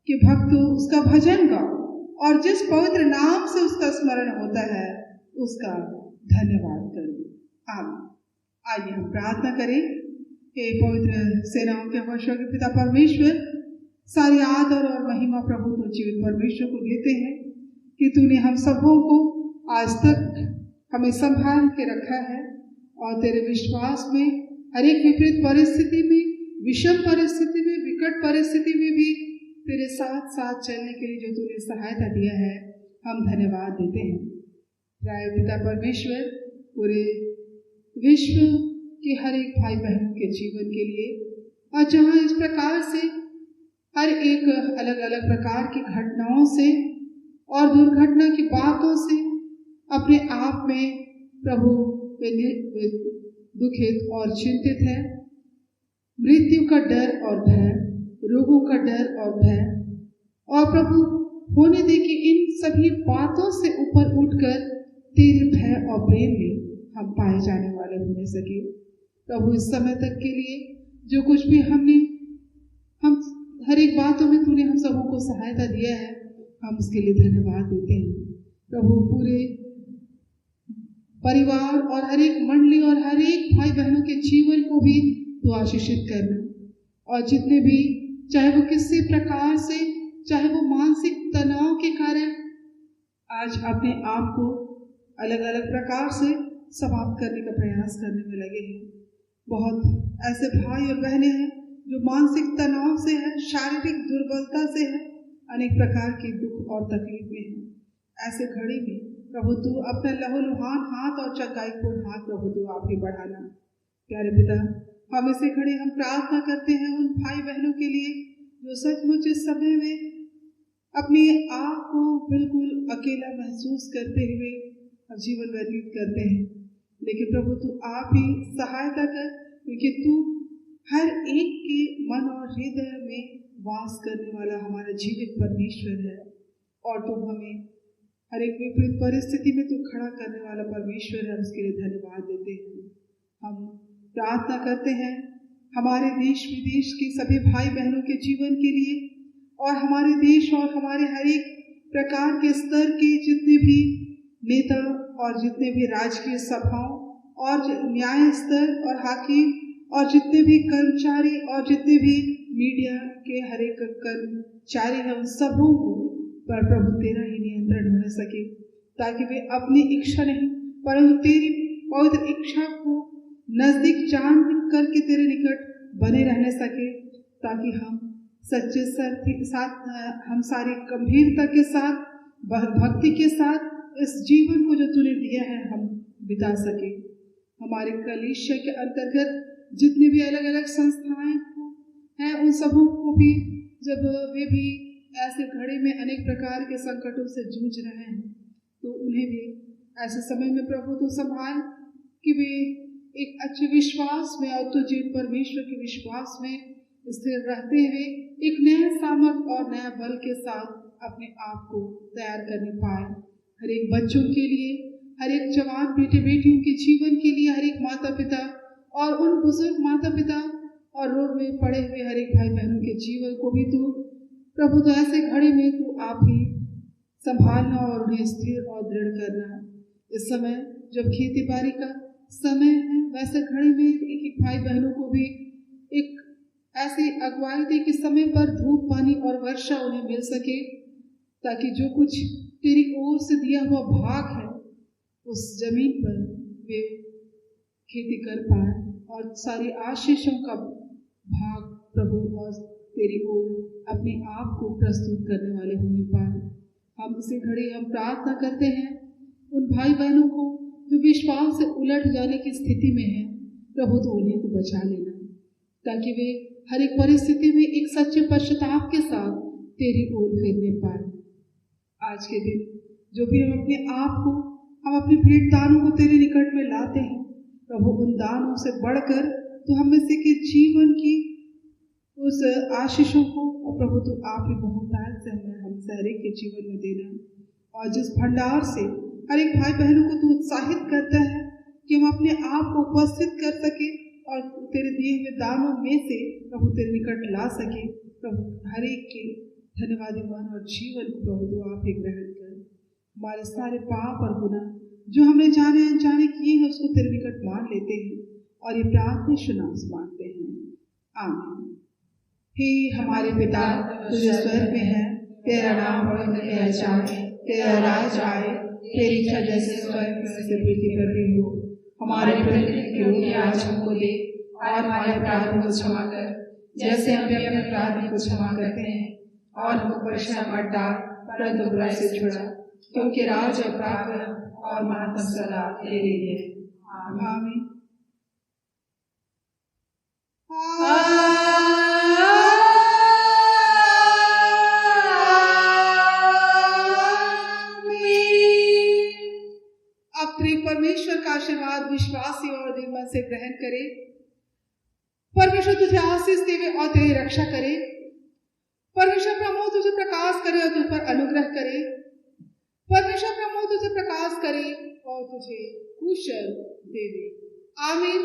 कि भक्त उसका भजन गाओ और जिस पवित्र नाम से उसका स्मरण होता है उसका धन्यवाद करो। आमीन। आइए हम प्रार्थना करें। हे पवित्र सेनाओं के वर्षों के पिता परमेश्वर, सारी आदर और महिमा प्रभु तो जीवित परमेश्वर को देते हैं कि तूने हम सबों को आज तक हमें संभाल के रखा है और तेरे विश्वास में हर एक विपरीत परिस्थिति में, विषम परिस्थिति में, विकट परिस्थिति में भी तेरे साथ साथ चलने के लिए जो तूने सहायता दिया है, हम धन्यवाद देते हैं। राय पिता परमेश्वर, पूरे विश्व के हर एक भाई बहनों के जीवन के लिए, और जहाँ इस प्रकार से हर एक अलग अलग प्रकार की घटनाओं से और दुर्घटना की बातों से अपने आप में प्रभु वे दुखित और चिंतित है। मृत्यु का डर और भय, रोगों का डर और भय, और प्रभु होने दे कि इन सभी बातों से ऊपर उठकर तेरे भय और प्रेम में हम पाए जाने वाले होने सके। प्रभु इस समय तक के लिए जो कुछ भी हम हर एक बातों में तूने हम सबों को सहायता दिया है, हम उसके लिए धन्यवाद देते हैं। प्रभु पूरे परिवार और हर एक मंडली और हर एक भाई बहनों के जीवन को भी तू आशीषित करना, और जितने भी चाहे वो किसी प्रकार से, चाहे वो मानसिक तनाव के कारण आज अपने आप को अलग अलग प्रकार से समाप्त करने का प्रयास करने में लगे हैं। बहुत ऐसे भाई और बहनें हैं जो मानसिक तनाव से है, शारीरिक दुर्बलता से है, अनेक प्रकार की दुख और तकलीफ में है। ऐसे घड़ी में प्रभु तू अपना लहूलुहान हाथ और चंगाईपूर्ण हाथ प्रभु तू आप ही बढ़ाना। प्यारे पिता, हम इसे घड़ी हम प्रार्थना करते हैं उन भाई बहनों के लिए जो सचमुच इस समय में अपने आप को बिल्कुल अकेला महसूस करते हुए जीवन व्यतीत करते हैं। लेकिन प्रभु तू आप ही सहायता कर, क्योंकि तू हर एक के मन और हृदय में वास करने वाला हमारा जीवित परमेश्वर है, और तू हमें हर एक विपरीत परिस्थिति में तू खड़ा करने वाला परमेश्वर है। उसके लिए धन्यवाद देते हैं। हम प्रार्थना करते हैं हमारे देश विदेश के सभी भाई बहनों के जीवन के लिए, और हमारे देश और हमारे हर एक प्रकार के स्तर के जितने भी नेता और जितने भी राजकीय सभाओं और न्याय स्तर और हाकिम और जितने भी कर्मचारी और जितने भी मीडिया के हर एक कर्मचारी हैं, उन सबों को पर प्रभु तेरा ही नियंत्रण होने सके, ताकि वे अपनी इच्छा नहीं परंतु तेरी पवित्र इच्छा को नजदीक जान करके तेरे निकट बने रहने सके, ताकि हम सच्चे सर के साथ, हम सारी गंभीरता के साथ, भक्ति के साथ इस जीवन को जो तूने दिया है हम बिता सके। हमारे कलीसिया के अंतर्गत जितने भी अलग अलग संस्थाएं हैं, उन सबों को भी जब वे भी ऐसे घड़ी में अनेक प्रकार के संकटों से जूझ रहे हैं, तो उन्हें भी ऐसे समय में प्रभु तो संभाल कि वे एक अच्छे विश्वास में और तुझे परमेश्वर के विश्वास में स्थिर रहते हुए एक नया सामर्थ और नया बल के साथ अपने आप को तैयार करने पाए। हर एक बच्चों के लिए, हर एक जवान बेटे बेटियों के जीवन के लिए, हर एक माता पिता और उन बुजुर्ग माता पिता और रोड में पड़े हुए हर एक भाई बहनों के जीवन को भी तू प्रभु तो ऐसे घड़ी में तू आप ही संभालना और उन्हें स्थिर और दृढ़ करना। इस समय जब खेती बाड़ी का समय है, वैसे घड़ी में एक एक भाई बहनों को भी एक ऐसी अगुवाई दे कि समय पर धूप पानी और वर्षा उन्हें मिल सके, ताकि जो कुछ तेरी ओर से दिया हुआ भाग है उस जमीन पर वे खेती कर पाए और सारी आशीषों का भाग प्रभु और तेरी ओर अपने आप को प्रस्तुत करने वाले होने पाए। हम इसी घड़ी हम प्रार्थना करते हैं उन भाई बहनों को जो विश्वास से उलट जाने की स्थिति में है, प्रभु तो उन्हें तो बचा लेना, ताकि वे हर एक परिस्थिति में एक सच्चे पश्चाताप के साथ तेरी ओर फिरने पाए। आज के दिन जो भी हम अपने भेंट दानों को तेरे निकट में लाते हैं, प्रभु उन दानों से बढ़कर तो हम में से के जीवन की उस आशीषों को, और प्रभु तो आप ही बहुतायत से हमें हम हर एक के जीवन में देना, और जिस भंडार से हर एक भाई बहनों को तू उत्साहित करता है कि हम अपने आप को उपस्थित कर सके और तेरे दिए हुए दानों में से प्रभु तेरे निकट ला सके। प्रभु हर एक के धन्यवादी मन और जीवन को प्रभु तो आप ही ग्रहण कर। हमारे सारे पाप और गुनाह जो हमने जाने अनजाने किए हैं उसको तेरे निकट मान लेते हैं और ये प्रार्थना सुनाम मांगते हैं, आमीन। हे हमारे पिता तुझे स्वर्ग में है, तेरा नाम पवित्र किया जाए, तेरा राज आए, तेरी इच्छा जैसे स्वर्ग में वैसे पृथ्वी पर भी हो। हमारे प्रतिदिन की रोटी आज हमको दे और हमारे अपराधों को क्षमा कर जैसे हम भी अपने अपराधी को क्षमा करते हैं, और हमको परीक्षा मत डाल परंतु बुराई से छुड़ा, क्योंकि राज और प्रताप और महत्व सदा तेरे है, आमीन। अब परमेश्वर का आशीर्वाद विश्वासी और दिल मन से ग्रहण करे। परमेश्वर तुझे आशीष देवे और तेरी रक्षा करे। परमेश्वर प्रभु तुझे प्रकाश करे और तुझ पर अनुग्रह करे। परमेश्वर प्रभु तुझे प्रकाश करे और तुझे कुशल देवे, आमीन।